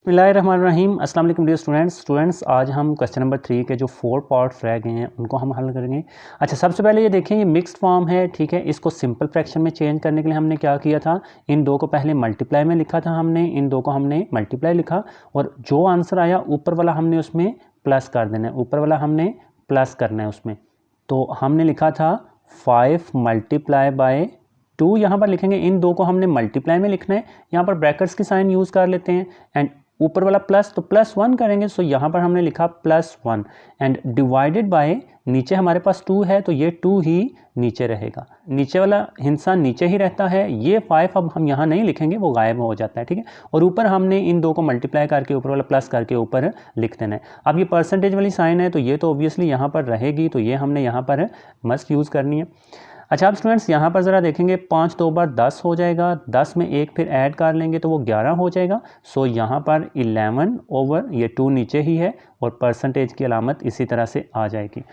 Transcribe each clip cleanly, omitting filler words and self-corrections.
बिस्मिल्लाहिर्रहमानिर्रहीम। अस्सलाम वालेकुम डियर स्टूडेंट्स, आज हम क्वेश्चन नंबर 3 के जो 4 पार्ट्स रह गए हैं उनको हम हल करेंगे। अच्छा, सबसे पहले ये देखें, ये मिक्स्ड फॉर्म है, ठीक है। इसको सिंपल फ्रैक्शन में चेंज करने के लिए हमने क्या किया था, इन दो को पहले मल्टीप्लाई में लिखा था हमने, इन दो को हमने मल्टीप्लाई लिखा और जो आंसर आया ऊपर वाला हमने उसमें प्लस कर देना है, ऊपर वाला हमने प्लस करना है उसमें। तो हमने लिखा था 5 मल्टीप्लाई बाय 2, यहाँ पर लिखेंगे, इन दो को हमने मल्टीप्लाई में लिखना है, यहाँ पर ब्रैकेट्स की साइन यूज़ कर लेते हैं एंड ऊपर वाला प्लस तो +1 करेंगे। सो यहाँ पर हमने लिखा +1 एंड डिवाइडेड बाय, नीचे हमारे पास 2 है तो ये 2 ही नीचे रहेगा, नीचे वाला हिस्सा नीचे ही रहता है। ये 5 अब हम यहाँ नहीं लिखेंगे, वो गायब हो जाता है, ठीक है। और ऊपर हमने इन दो को मल्टीप्लाई करके ऊपर वाला प्लस करके ऊपर लिख देना है। अब ये परसेंटेज वाली साइन है तो ये तो ऑब्वियसली यहाँ पर रहेगी, तो ये हमने यहाँ पर मस्ट यूज़ करनी है। अच्छा, अब स्टूडेंट्स यहाँ पर ज़रा देखेंगे, 5 2 बार 10 हो जाएगा, 10 में 1 फिर ऐड कर लेंगे तो वो 11 हो जाएगा। सो यहाँ पर 11 ओवर ये 2 नीचे ही है और परसेंटेज की अलामत इसी तरह से आ जाएगी।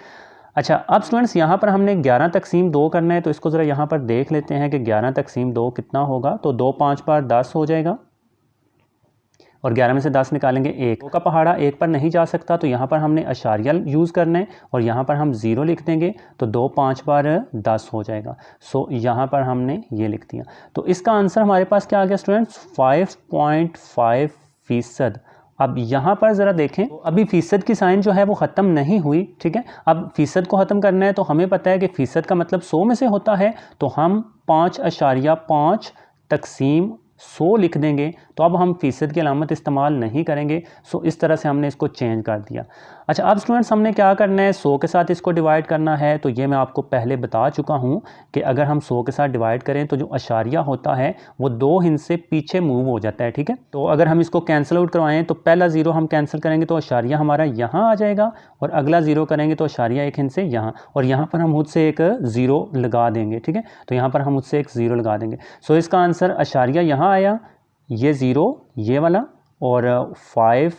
अच्छा, अब स्टूडेंट्स यहाँ पर हमने 11 तकसीम 2 करना है, तो इसको ज़रा यहाँ पर देख लेते हैं कि 11 तकसीम 2 कितना होगा। तो 2 5 बार 10 हो जाएगा और 11 में से 10 निकालेंगे 1, 2 का पहाड़ा 1 पर नहीं जा सकता, तो यहाँ पर हमने अशारिया यूज़ करना है और यहाँ पर हम 0 लिख देंगे तो 2 5 बार 10 हो जाएगा। सो यहाँ पर हमने ये लिख दिया। तो इसका आंसर हमारे पास क्या आ गया स्टूडेंट्स, 5.5%। अब यहाँ पर ज़रा देखें, तो अभी फ़ीसद की साइन जो है वो ख़त्म नहीं हुई, ठीक है। अब फ़ीसद को ख़त्म करना है तो हमें पता है कि फ़ीसद का मतलब 100 में से होता है, तो हम 5.5 तकसीम 100 लिख देंगे। तो अब हम फ़ीसद की अलामत इस्तेमाल नहीं करेंगे। सो इस तरह से हमने इसको चेंज कर दिया। अच्छा, अब स्टूडेंट्स हमने क्या करना है, 100 के साथ इसको डिवाइड करना है। तो ये मैं आपको पहले बता चुका हूँ कि अगर हम 100 के साथ डिवाइड करें तो जो अशारिया होता है वो 2 हिंस से पीछे मूव हो जाता है, ठीक है। तो अगर हम इसको कैंसिल आउट करवाएं तो पहला 0 हम कैंसिल करेंगे तो अशारिया हमारा यहाँ आ जाएगा और अगला 0 करेंगे तो अशारिया एक हिंस से यहाँ, और यहाँ पर हम मुझ से एक 0 लगा देंगे, ठीक है। तो यहाँ पर हम मुझसे एक 0 लगा देंगे। सो इसका आंसर अशारिया यहाँ आया, ये 0 ये वाला और 5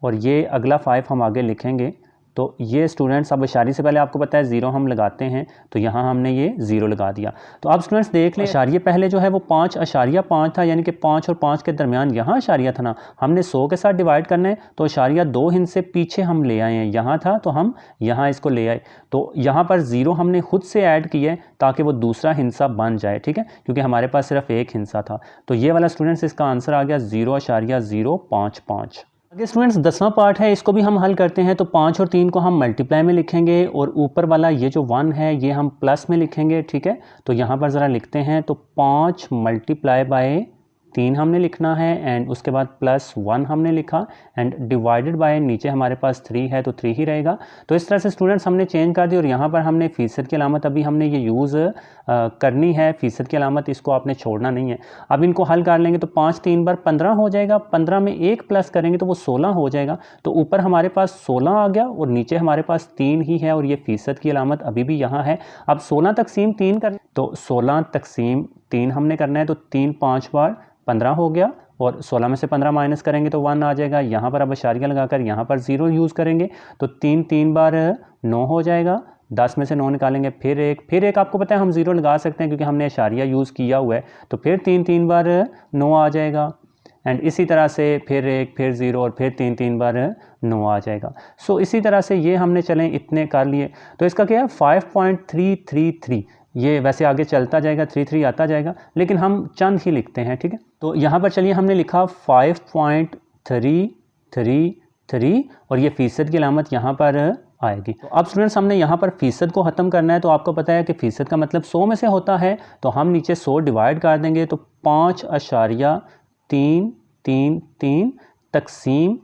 और ये अगला 5 हम आगे लिखेंगे। तो ये स्टूडेंट्स, अब इशारे से पहले आपको पता है 0 हम लगाते हैं, तो यहाँ हमने ये 0 लगा दिया। तो अब स्टूडेंट्स देख लें, इशारिया पहले जो है वो 5.5 था, यानी कि 5 और 5 के दरमियान यहाँ इशारिया था ना, हमने 100 के साथ डिवाइड करना है तो इशारिया 2 हिंस से पीछे हम ले आए हैं, यहाँ था तो हम यहाँ इसको ले आए। तो यहाँ पर 0 हमने खुद से ऐड किया है ताकि वो दूसरा हिस्सा बन जाए, ठीक है, क्योंकि हमारे पास सिर्फ एक हिस्सा था। तो ये वाला स्टूडेंट्स इसका आंसर आ गया 0.055। आगे स्टूडेंट्स 10वां पार्ट है, इसको भी हम हल करते हैं। तो 5 और 3 को हम मल्टीप्लाई में लिखेंगे और ऊपर वाला ये जो 1 है ये हम प्लस में लिखेंगे, ठीक है। तो यहाँ पर ज़रा लिखते हैं, तो 5 मल्टीप्लाई बाय 3 हमने लिखना है एंड उसके बाद +1 हमने लिखा एंड डिवाइडेड बाय, नीचे हमारे पास 3 है तो 3 ही रहेगा। तो इस तरह से स्टूडेंट्स हमने चेंज कर दी और यहाँ पर हमने फ़ीसद की अलामत अभी हमने ये यूज़ करनी है, फ़ीसद की अलामत इसको आपने छोड़ना नहीं है। अब इनको हल कर लेंगे तो 5 3 बार 15 हो जाएगा, 15 में 1 प्लस करेंगे तो वो 16 हो जाएगा। तो ऊपर हमारे पास 16 आ गया और नीचे हमारे पास 3 ही है और ये फ़ीसद की अलामत अभी भी यहाँ है। अब 16 तकसीम 3 कर, तो 16 तकसीम 3 हमने करना है, तो 3 5 बार 15 हो गया और 16 में से 15 माइनस करेंगे तो 1 आ जाएगा। यहाँ पर अब इशारिया लगाकर यहाँ पर 0 यूज़ करेंगे तो 3 3 बार 9 हो जाएगा, 10 में से 9 निकालेंगे फिर एक आपको पता है हम 0 लगा सकते हैं क्योंकि हमने इशारिया यूज़ किया हुआ है। तो फिर 3 3 बार 9 आ जाएगा एंड इसी तरह से फिर 1 फिर 0 और फिर 3 3 बार 9 आ जाएगा। सो इसी तरह से ये हमने चलें इतने कर लिए। तो इसका क्या है 5.333, ये वैसे आगे चलता जाएगा, 3 आता जाएगा, लेकिन हम चंद ही लिखते हैं, ठीक है। तो यहाँ पर चलिए हमने लिखा 5.333 और ये फ़ीसद की अलामत यहाँ पर आएगी। तो अब स्टूडेंट्स हमने यहाँ पर फ़ीसद को ख़त्म करना है, तो आपको पता है कि फ़ीसद का मतलब 100 में से होता है, तो हम नीचे 100 डिवाइड कर देंगे तो 5.333 तकसीम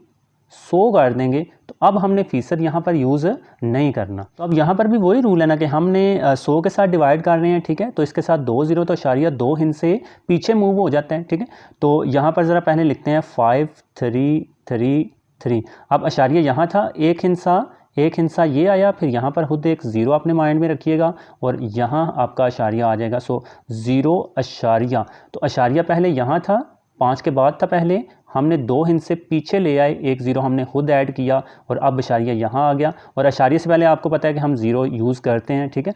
100 कर देंगे। तो अब हमने फ़ीसद यहाँ पर यूज़ नहीं करना। तो अब यहाँ पर भी वही रूल है ना कि हमने 100 के साथ डिवाइड कर रहे हैं, ठीक है। तो इसके साथ 2 0 तो इशारिया 2 हिंस से पीछे मूव हो जाते हैं, ठीक है। तो यहाँ पर ज़रा पहले लिखते हैं 5.333। अब इशारिया यहाँ था, एक हिस्सा ये आया, फिर यहाँ पर खुद एक 0 अपने माइंड में रखिएगा और यहाँ आपका इशारिया आ जाएगा। सो 0 अशारिया, तो अशारिया पहले यहाँ था, 5 के बाद था पहले, हमने 2 हिंस से पीछे ले आए, एक 0 हमने खुद ऐड किया और अब इशारिया यहाँ आ गया और इशारिया से पहले आपको पता है कि हम 0 यूज़ करते हैं, ठीक है।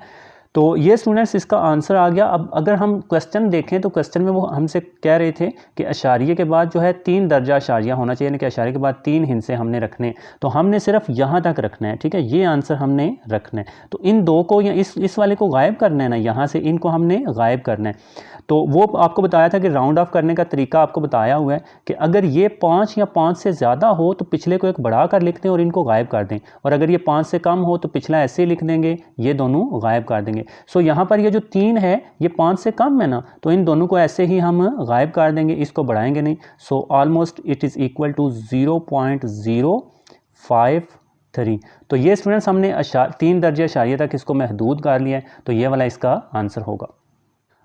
तो ये स्टूडेंट्स इसका आंसर आ गया। अब अगर हम क्वेश्चन देखें तो क्वेश्चन में वो हमसे कह रहे थे कि अशारिये के बाद जो है 3 दर्जा अशारिया होना चाहिए, यानी कि अशारिये के बाद 3 हिस्से हमने रखने, तो हमने सिर्फ यहाँ तक रखना है, ठीक है, ये आंसर हमने रखना है। तो इन दो को या इस वाले को गायब करना है ना, यहाँ से इनको हमने गायब करना है। तो वो आपको बताया था कि राउंड ऑफ करने का तरीका आपको बताया हुआ है कि अगर ये 5 या 5 से ज़्यादा हो तो पिछले को एक बढ़ा कर लिख दें और इनको गायब कर दें, और अगर ये 5 से कम हो तो पिछला ऐसे ही लिख देंगे, ये दोनों गायब कर देंगे। सो यहाँ पर ये जो 3 है ये 5 से कम है ना, तो इन दोनों को ऐसे ही हम गायब कर देंगे, इसको बढ़ाएंगे नहीं। So almost it is equal to 0.053। तो ये स्टूडेंट्स हमने 3 दर्जे अशारिये तक इसको महदूद कर लिया है, तो ये वाला इसका आंसर होगा।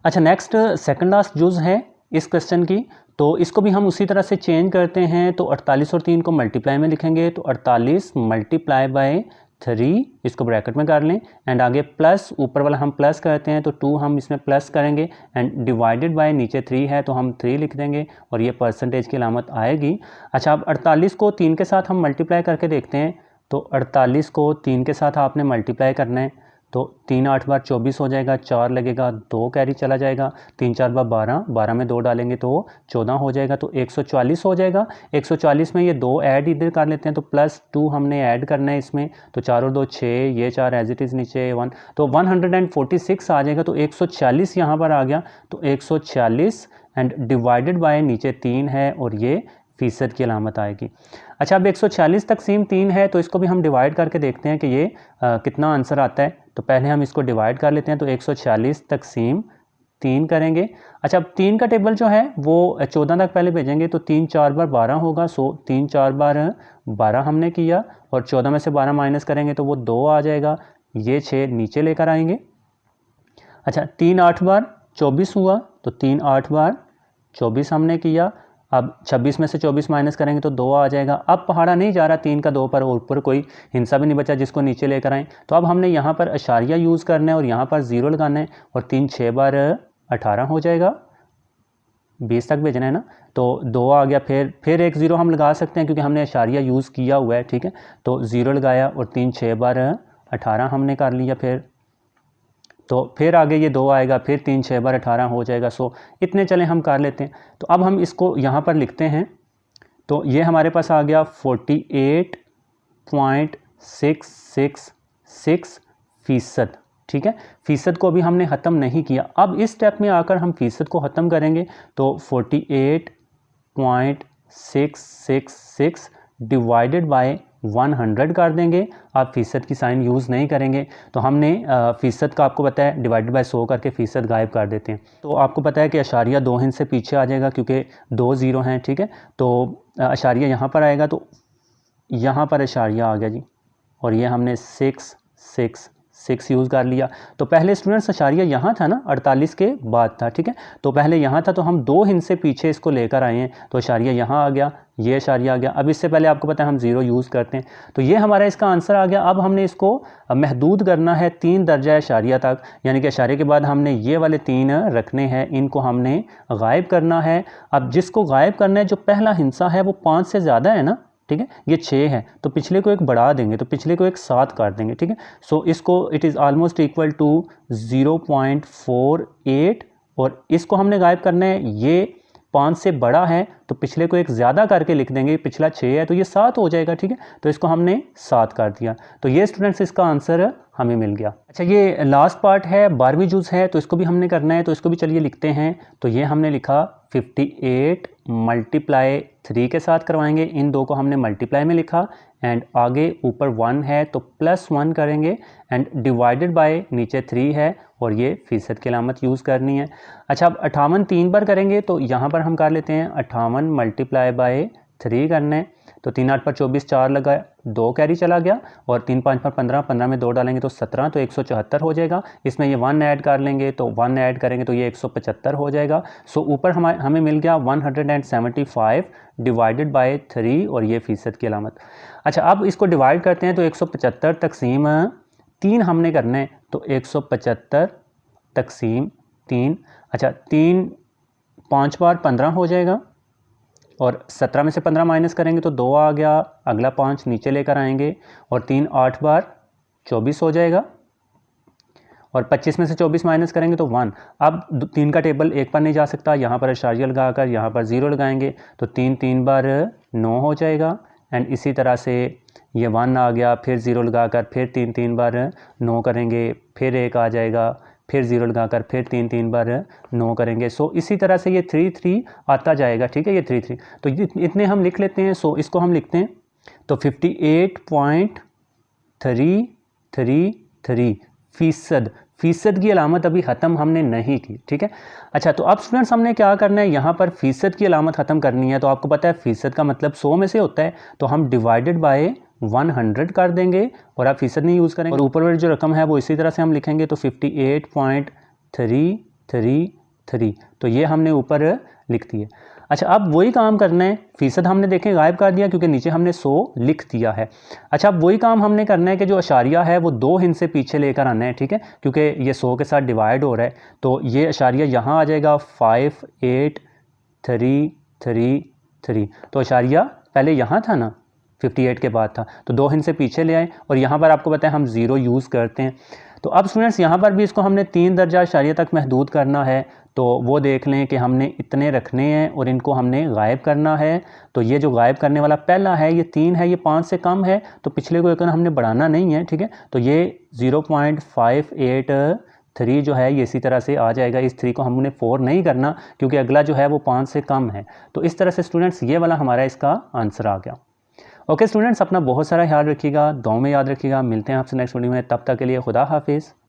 अच्छा, नेक्स्ट सेकंड लास्ट जुज है इस क्वेश्चन की, तो इसको भी हम उसी तरह से चेंज करते हैं। तो 48 और 3 को मल्टीप्लाई में लिखेंगे, तो 48 मल्टीप्लाई बाय 3, इसको ब्रैकेट में कर लें, एंड आगे प्लस, ऊपर वाला हम प्लस करते हैं तो 2 हम इसमें प्लस करेंगे, एंड डिवाइडेड बाय नीचे 3 है तो हम 3 लिख देंगे और ये परसेंटेज की अलामत आएगी। अच्छा, अब 48 को 3 के साथ हम मल्टीप्लाई करके देखते हैं। तो 48 को 3 के साथ आपने मल्टीप्लाई करना है, तो 3 8 बार 24 हो जाएगा, 4 लगेगा, 2 कैरी चला जाएगा, 3 4 बार 12, 12 में 2 डालेंगे तो 14 हो जाएगा, तो 140 हो जाएगा। 140 में ये 2 ऐड इधर कर लेते हैं, तो +2 हमने ऐड करना है इसमें, तो 4 और 2 6, ये 4 एज इट इज़ नीचे 1, तो 146 आ जाएगा। तो 140 यहाँ पर आ गया, तो 140 एंड डिवाइडेड बाय नीचे 3 है और ये फीसद की अलामत आएगी। अच्छा, अब 140 तकसीम 3 है, तो इसको भी हम डिवाइड करके देखते हैं कि ये कितना आंसर आता है। तो पहले हम इसको डिवाइड कर लेते हैं, तो 140 तकसीम 3 करेंगे। अच्छा, अब 3 का टेबल जो है वो 14 तक पहले भेजेंगे, तो 3 4 बार 12 होगा। सो 3 4 बार 12 हमने किया, और 14 में से 12 माइनस करेंगे तो वो 2 आ जाएगा, ये 6 नीचे लेकर आएंगे। अच्छा, 3 8 बार 24 हुआ, तो 3 8 बार 24 हमने किया। अब 26 में से 24 माइनस करेंगे तो 2 आ जाएगा। अब पहाड़ा नहीं जा रहा 3 का 2 पर, और ऊपर कोई हिस्सा भी नहीं बचा जिसको नीचे लेकर आएँ, तो अब हमने यहाँ पर अशारिया यूज़ करना है और यहाँ पर 0 लगाना है, और 3 6 बार 18 हो जाएगा, 20 तक भेजना है ना, तो 2 आ गया। फिर एक 0 हम लगा सकते हैं क्योंकि हमने अशारिया यूज़ किया हुआ है, ठीक है, तो 0 लगाया और 3 6 बार 18 हमने कर लिया। फिर आगे ये 2 आएगा, फिर 3 6 बार 18 हो जाएगा। सो इतने चले हम कर लेते हैं। तो अब हम इसको यहाँ पर लिखते हैं, तो ये हमारे पास आ गया 48.666%, ठीक है। फ़ीसद को अभी हमने ख़त्म नहीं किया, अब इस स्टेप में आकर हम फ़ीसद को ख़त्म करेंगे। तो 48.666 डिवाइडेड बाय 100 कर देंगे। आप फ़ीसद की साइन यूज़ नहीं करेंगे, तो हमने फ़ीसद का आपको पता है डिवाइडेड बाय 100 करके फ़ीसद गायब कर देते हैं। तो आपको पता है कि अशारिया 2 हिंद से पीछे आ जाएगा क्योंकि 2 0 हैं, ठीक है। तो अशारिया यहाँ पर आएगा, तो यहाँ पर अशारिया आ गया जी, और ये हमने 6 यूज़ कर लिया। तो पहले स्टूडेंट्स अशारिया यहाँ था ना, 48 के बाद था, ठीक है। तो पहले यहाँ था, तो हम 2 हिंद से पीछे इसको लेकर आए हैं, तो अशारिया यहाँ आ गया, ये अशारिया आ गया। अब इससे पहले आपको पता है हम 0 यूज़ करते हैं, तो ये हमारा इसका आंसर आ गया। अब हमने इसको महदूद करना है 3 दर्जा अशारिया तक, यानी कि अशारिया के बाद हमने ये वाले 3 रखने हैं, इनको हमने गायब करना है। अब जिसको गायब करना है, जो पहला हिस्सा है वो 5 से ज़्यादा है ना, ठीक है, ये 6 है, तो पिछले को एक बढ़ा देंगे, तो पिछले को एक 7 कर देंगे, ठीक है। सो इसको it is almost equal to 0.48, और इसको हमने गायब करना है, ये 5 से बड़ा है तो पिछले को एक ज़्यादा करके लिख देंगे, पिछला 6 है तो ये 7 हो जाएगा, ठीक है। तो इसको हमने 7 कर दिया, तो ये स्टूडेंट्स इसका आंसर हमें मिल गया। अच्छा, ये लास्ट पार्ट है, 12वीं जुज़ है, तो इसको भी हमने करना है, तो इसको भी चलिए लिखते हैं। तो ये हमने लिखा 58 मल्टीप्लाई 3 के साथ करवाएंगे, इन 2 को हमने मल्टीप्लाई में लिखा, एंड आगे ऊपर 1 है तो +1 करेंगे, एंड डिवाइडेड बाय नीचे 3 है, और ये फ़ीसद की अलामत यूज़ करनी है। अच्छा, अब 58 3 बार करेंगे, तो यहाँ पर हम कर लेते हैं 58 मल्टीप्लाई बाय 3 करना है, तो 3 8 पर 24, 4 लगा, 2 कैरी चला गया, और 3 5 पर 15, 15 में 2 डालेंगे तो 17, तो 174 हो जाएगा। इसमें ये 1 ऐड कर लेंगे, तो 1 ऐड करेंगे तो ये 175 हो जाएगा। सो ऊपर हमें मिल गया 175 डिवाइडेड बाय 3, और ये फ़ीसद की अलामत। अच्छा, अब इसको डिवाइड करते हैं, तो 175 तकसीम 3 हमने करना है, तो 175 तकसीम 3। अच्छा, 3 5 बार 15 हो जाएगा, और 17 में से 15 माइनस करेंगे तो 2 आ गया, अगला 5 नीचे लेकर आएंगे, और 3 8 बार 24 हो जाएगा, और 25 में से 24 माइनस करेंगे तो 1। अब 3 का टेबल एक पर नहीं जा सकता, यहाँ पर अशारिया लगाकर यहाँ पर 0 लगाएंगे तो 3 3 बार 9 हो जाएगा। एंड इसी तरह से ये 1 आ गया, फिर 0 लगाकर फिर 3 3 बार 9 करेंगे, फिर 1 आ जाएगा, फिर 0 लगाकर फिर 3 3 बार 9 करेंगे। सो इसी तरह से ये 3 3 आता जाएगा, ठीक है, ये 3 3 तो इतने हम लिख लेते हैं। सो इसको हम लिखते हैं तो 58.333 फ़ीसद की अलामत अभी ख़त्म हमने नहीं की, ठीक है। अच्छा, तो अब स्टूडेंट्स हमने क्या करना है, यहाँ पर फ़ीसद की अलामत ख़त्म करनी है। तो आपको पता है फ़ीसद का मतलब 100 में से होता है, तो हम डिवाइडेड बाय 100 कर देंगे और आप फ़ीसद नहीं यूज़ करेंगे। और ऊपर वाली जो रकम है वो इसी तरह से हम लिखेंगे तो 58.333 तो ये हमने ऊपर लिख दिया। अच्छा, अब वही काम करना है, फ़ीसद हमने देखें गायब कर दिया क्योंकि नीचे हमने 100 लिख दिया है। अच्छा, अब वही काम हमने करना है कि जो अशारिया है वो 2 हिस्से पीछे लेकर आना है, ठीक है, क्योंकि ये 100 के साथ डिवाइड हो रहा है। तो ये अशारिया यहाँ आ जाएगा 5833। तो अशारिया पहले यहाँ था ना, 58 के बाद था, तो 2 हिस्से पीछे ले आए और यहाँ पर आपको पता है हम 0 यूज़ करते हैं। तो अब स्टूडेंट्स यहाँ पर भी इसको हमने 3 दर्जा अशारिया तक महदूद करना है। तो वो देख लें कि हमने इतने रखने हैं और इनको हमने गायब करना है। तो ये जो गायब करने वाला पहला है ये 3 है, ये 5 से कम है, तो पिछले को हमने बढ़ाना नहीं है, ठीक है। तो ये 0.583 जो है ये इसी तरह से आ जाएगा। इस 3 को हमने 4 नहीं करना क्योंकि अगला जो है वो 5 से कम है। तो इस तरह से स्टूडेंट्स ये वाला हमारा इसका आंसर आ गया। ओके स्टूडेंट्स, अपना बहुत सारा ख्याल रखिएगा, दुआओं में याद रखिएगा। मिलते हैं आपसे नेक्स्ट वीडियो में, तब तक के लिए खुदा हाफिज़।